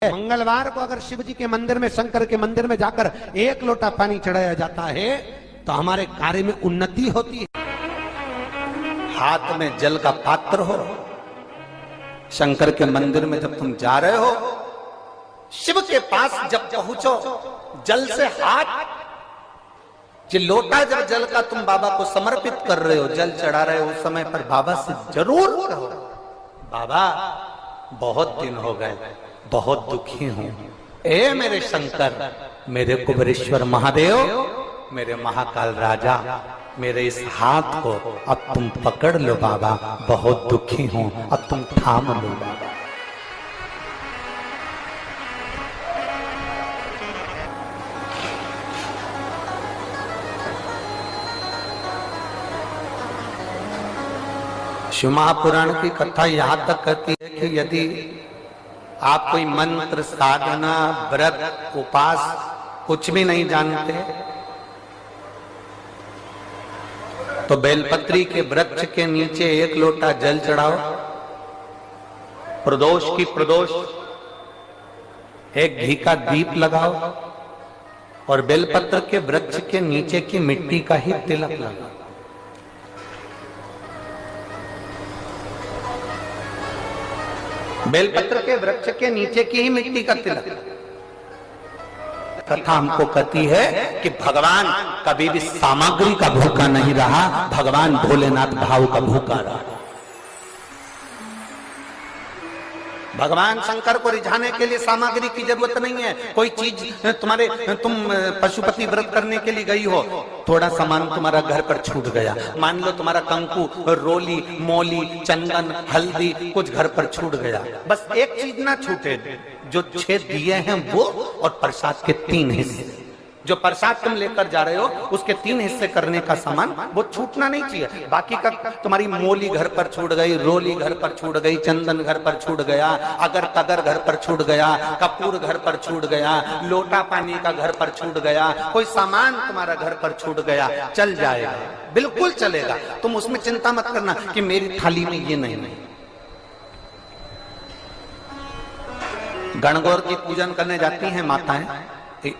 मंगलवार को अगर शिव जी के मंदिर में, शंकर के मंदिर में जाकर 1 लोटा पानी चढ़ाया जाता है तो हमारे कार्य में उन्नति होती है। हाथ में जल का पात्र हो, शंकर के मंदिर में जब तुम जा रहे हो, शिव के पास जब पहुंचो, जल से हाथ, ये लोटा जब जल का तुम बाबा को समर्पित कर रहे हो, जल चढ़ा रहे हो, उस समय पर बाबा से जरूर कहो, बाबा बहुत दिन हो गए, बहुत दुखी हूं, ए मेरे शंकर, मेरे कुबेरेश्वर महादेव, मेरे महाकाल राजा, मेरे इस हाथ को अब तुम पकड़ लो बाबा, बहुत दुखी हूं, अब तुम थाम लो बाबा। शिव महापुराण की कथा यहां तक कहती है कि यदि आप कोई मंत्र, साधना, व्रत, उपास कुछ भी नहीं जानते तो बेलपत्री के वृक्ष के नीचे 1 लोटा जल चढ़ाओ, प्रदोष की प्रदोष, 1 घी का दीप लगाओ और बेलपत्र के वृक्ष के नीचे की मिट्टी का ही तिलक लगाओ। बेलपत्र के वृक्ष के नीचे की ही मिट्टी का तिलक। कथा हमको कहती है कि भगवान कभी भी सामग्री का भूखा नहीं रहा, भगवान भोलेनाथ भाव का भूखा रहा। भगवान शंकर को रिझाने के लिए सामग्री की जरूरत नहीं है। कोई चीज तुम पशुपति व्रत करने के लिए गई हो, थोड़ा सामान तुम्हारा घर पर छूट गया, मान लो तुम्हारा कंकु, रोली, मोली, चंदन, हल्दी कुछ घर पर छूट गया, बस एक चीज ना छूटे, जो 6 दिए हैं वो और प्रसाद के 3 हिस्से। जो प्रसाद तुम लेकर जा रहे हो उसके 3 हिस्से करने का सामान वो छूटना नहीं चाहिए। बाकी का तुम्हारी मोली घर पर छूट गई, रोली घर पर छूट गई, चंदन घर पर छूट गया, अगर तगर घर पर छूट गया, कपूर घर पर छूट गया, लोटा पानी का घर पर छूट गया, कोई सामान तुम्हारा घर पर छूट गया, चल जाएगा, बिल्कुल चलेगा। तुम उसमें चिंता मत करना कि मेरी थाली में ये नहीं। गणगौर की पूजन करने जाती हैं माताएं,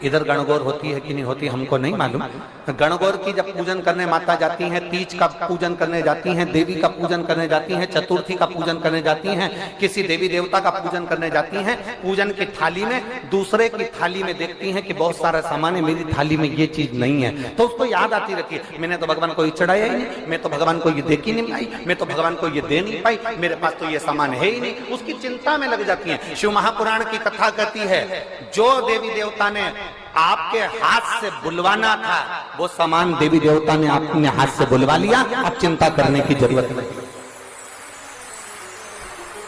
इधर गणगौर होती है कि नहीं होती हमको नहीं मालूम। गणगौर की जब पूजन करने माता जाती हैं, तीज का पूजन करने जाती हैं, देवी का पूजन करने जाती हैं, चतुर्थी का पूजन करने जाती हैं, किसी देवी देवता का पूजन करने जाती हैं, पूजन की थाली में दूसरे की थाली में देखती हैं कि बहुत सारा सामान है, मेरी थाली में ये चीज नहीं है, तो उसको याद आती रहती है, मैंने तो भगवान को ये चढ़ाया ही नहीं, मैं तो भगवान को ये देख ही नहीं पाई, मैं तो भगवान को ये दे नहीं पाई, मेरे पास तो ये सामान है ही नहीं, उसकी चिंता में लग जाती है। शिव महापुराण की कथा कहती है, जो देवी देवता ने आपके हाथ से बुलवाना था वो सामान देवी देवता ने अपने हाथ से बुलवा लिया, अब चिंता करने की जरूरत नहीं।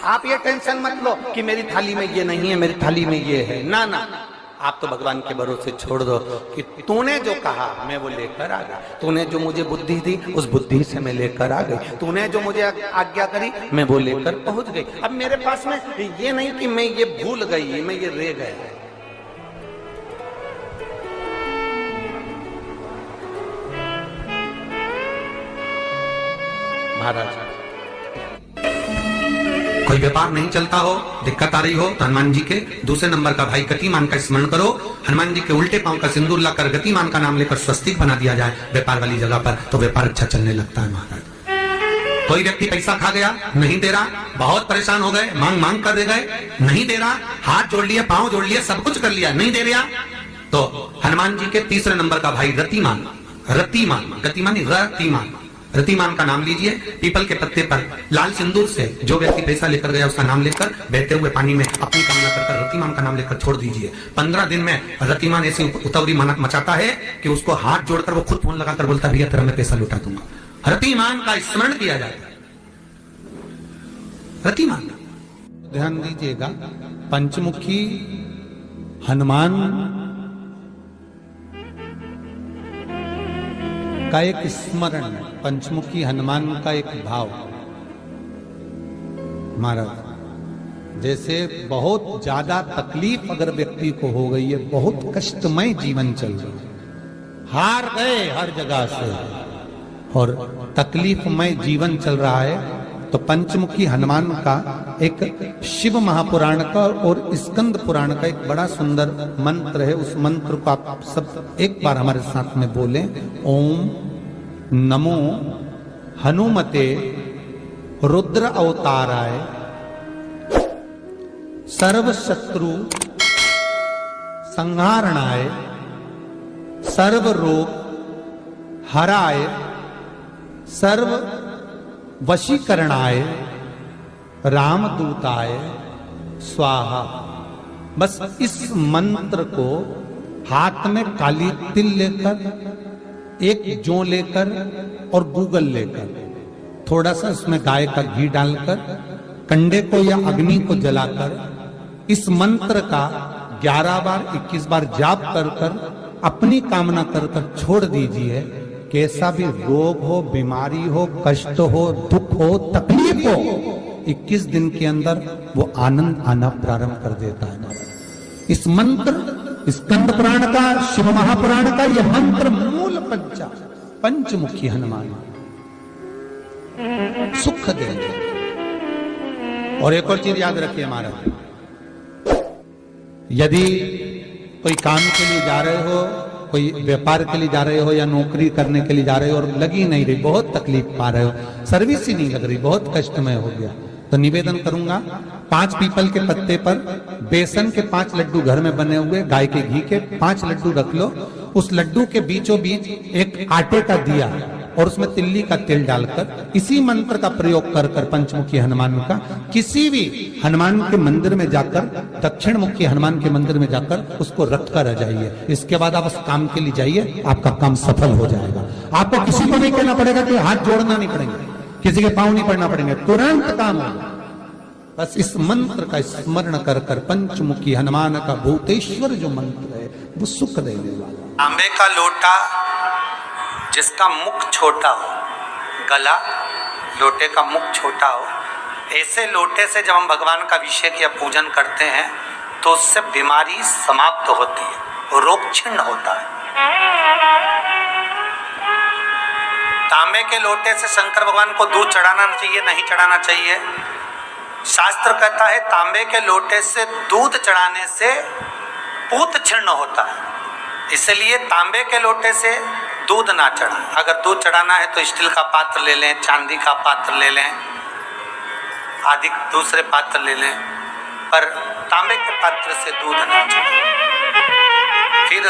आप ये टेंशन मत लो कि मेरी थाली में ये नहीं है, मेरी थाली में ये है, ना ना, आप तो भगवान के भरोसे छोड़ दो कि तूने जो कहा मैं वो लेकर आ गया, तूने जो मुझे बुद्धि दी उस बुद्धि से मैं लेकर आ गई, तूने जो मुझे आज्ञा करी मैं वो लेकर पहुंच गई। अब मेरे पास में ये नहीं कि मैं ये भूल गई, मैं ये रह गया। महाराज, कोई व्यापार नहीं चलता हो, दिक्कत आ रही हो तो हनुमान जी के दूसरे नंबर का भाई गतिमान का स्मरण करो, हनुमान जी के उल्टे पांव का सिंदूर लाकर गतिमान का नाम लेकर स्वस्तिक बना दिया जाए व्यापार वाली जगह पर, तो व्यापार अच्छा चलने लगता है। महाराज, कोई व्यक्ति पैसा खा गया, नहीं दे रहा, बहुत परेशान हो गए, मांग मांग कर दे गए, नहीं दे रहा, हाथ जोड़ लिए, पांव जोड़ लिए, सब कुछ कर लिया, नहीं दे रहा, तो हनुमान जी के तीसरे नंबर का भाई रतिमान, रतिमान, गतिमान रतिमान, रतिमान का नाम लीजिए, पीपल के पत्ते पर लाल सिंदूर से जो व्यक्ति पैसा लेकर गया उसका नाम लेकर बहते हुए पानी में अपनी कामना कर रतिमान का नाम लेकर छोड़ दीजिए। 15 दिन में रतिमान ऐसी उतावली मचाता है कि उसको हाथ जोड़कर वो खुद फोन लगाकर बोलता है, भैया तेरा मैं पैसा लौटा दूंगा। रतिमान का स्मरण किया जाता है। रतिमान, ध्यान दीजिएगा, पंचमुखी हनुमान का एक स्मरण, पंचमुखी हनुमान का एक भाव। महाराज, जैसे बहुत ज्यादा तकलीफ अगर व्यक्ति को हो गई है, बहुत कष्टमय जीवन चल रहा है, हार गए हर जगह से और तकलीफमय जीवन चल रहा है, तो पंचमुखी हनुमान का एक शिव महापुराण का और स्कंद पुराण का एक बड़ा सुंदर मंत्र है। उस मंत्र को आप सब एक बार हमारे साथ में बोलें। ओम नमो हनुमते रुद्र अवताराय सर्व शत्रु संहारणाय सर्व रोग हराय सर्व वशीकरणाय रामदूताय स्वाहा। बस इस मंत्र को हाथ में काली तिल लेकर, एक जौ लेकर और गूगल लेकर, थोड़ा सा उसमें गाय का घी डालकर, कंडे को या अग्नि को जलाकर इस मंत्र का 11 बार 21 बार जाप कर कर अपनी कामना कर कर छोड़ दीजिए। कैसा भी रोग हो, बीमारी हो, कष्ट हो, दुख हो, तकलीफ हो, 21 दिन के अंदर वो आनंद आना प्रारंभ कर देता है। इस मंत्र, स्कंद पुराण का, शिव महापुराण का यह मंत्र मूल पंचमुखी हनुमान सुख देंगे। और एक और चीज याद रखिए महाराज, यदि कोई काम के लिए जा रहे हो, कोई व्यापार के लिए जा रहे हो या नौकरी करने के लिए जा रहे हो और लगी नहीं रही, बहुत तकलीफ पा रहे हो, सर्विस ही नहीं लग रही, बहुत कष्टमय हो गया, तो निवेदन करूंगा 5 पीपल के पत्ते पर बेसन के 5 लड्डू घर में बने हुए, गाय के घी के 5 लड्डू रख लो। उस लड्डू के बीचों बीच एक आटे का दिया और उसमें तिल्ली का तेल डालकर इसी मंत्र का प्रयोग कर कर पंचमुखी हनुमान का किसी भी हनुमान के मंदिर में जाकर, दक्षिण मुखी हनुमान के मंदिर में जाकर उसको रख कर आ जाइए। इसके बाद आप उस काम के लिए जाइए, आपका काम सफल हो जाएगा। आपको किसी को नहीं कहना पड़ेगा कि हाथ जोड़ना नहीं पड़ेंगे, किसी के पांव नहीं पड़ना पड़ेंगे, तुरंत काम होगा। बस इस मंत्र का स्मरण कर कर पंचमुखी हनुमान का भूतेश्वर जो मंत्र है वो सुख देने वाला। तांबे का लोटा जिसका मुख छोटा हो, गला लोटे का मुख छोटा हो, ऐसे लोटे से जब हम भगवान का अभिषेक या पूजन करते हैं तो उससे बीमारी समाप्त होती है, रोग छिन्न होता है। तांबे के लोटे से शंकर भगवान को दूध चढ़ाना चाहिए, नहीं चढ़ाना चाहिए? शास्त्र कहता है तांबे के लोटे से दूध चढ़ाने से पूत छिन्न होता है, इसलिए तांबे के लोटे से दूध ना चढ़ाएं। अगर दूध चढ़ाना है तो स्टील का पात्र ले लें, चांदी का पात्र ले लें, आदि दूसरे पात्र ले लें, पर तांबे के पात्र से दूध ना चढ़ाएं। फिर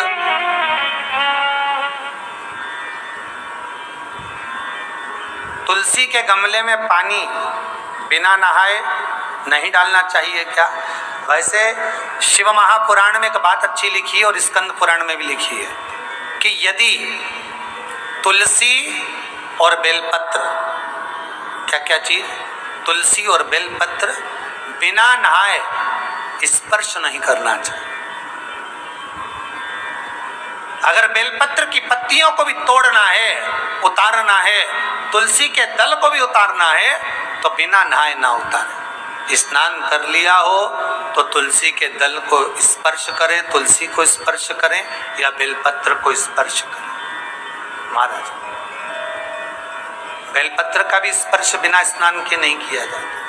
तुलसी के गमले में पानी बिना नहाए नहीं डालना चाहिए क्या? वैसे शिव महापुराण में एक बात अच्छी लिखी है और स्कंद पुराण में भी लिखी है कि यदि तुलसी और बेलपत्र, क्या क्या चीज, तुलसी और बेलपत्र बिना नहाए स्पर्श नहीं करना चाहिए। अगर बेलपत्र की पत्तियों को भी तोड़ना है, उतारना है, तुलसी के दल को भी उतारना है तो बिना नहाए ना उतारे। स्नान कर लिया हो तो तुलसी के दल को स्पर्श करें, तुलसी को स्पर्श करें या बेलपत्र को स्पर्श करें। महाराज बेलपत्र का भी स्पर्श बिना स्नान के नहीं किया जाता।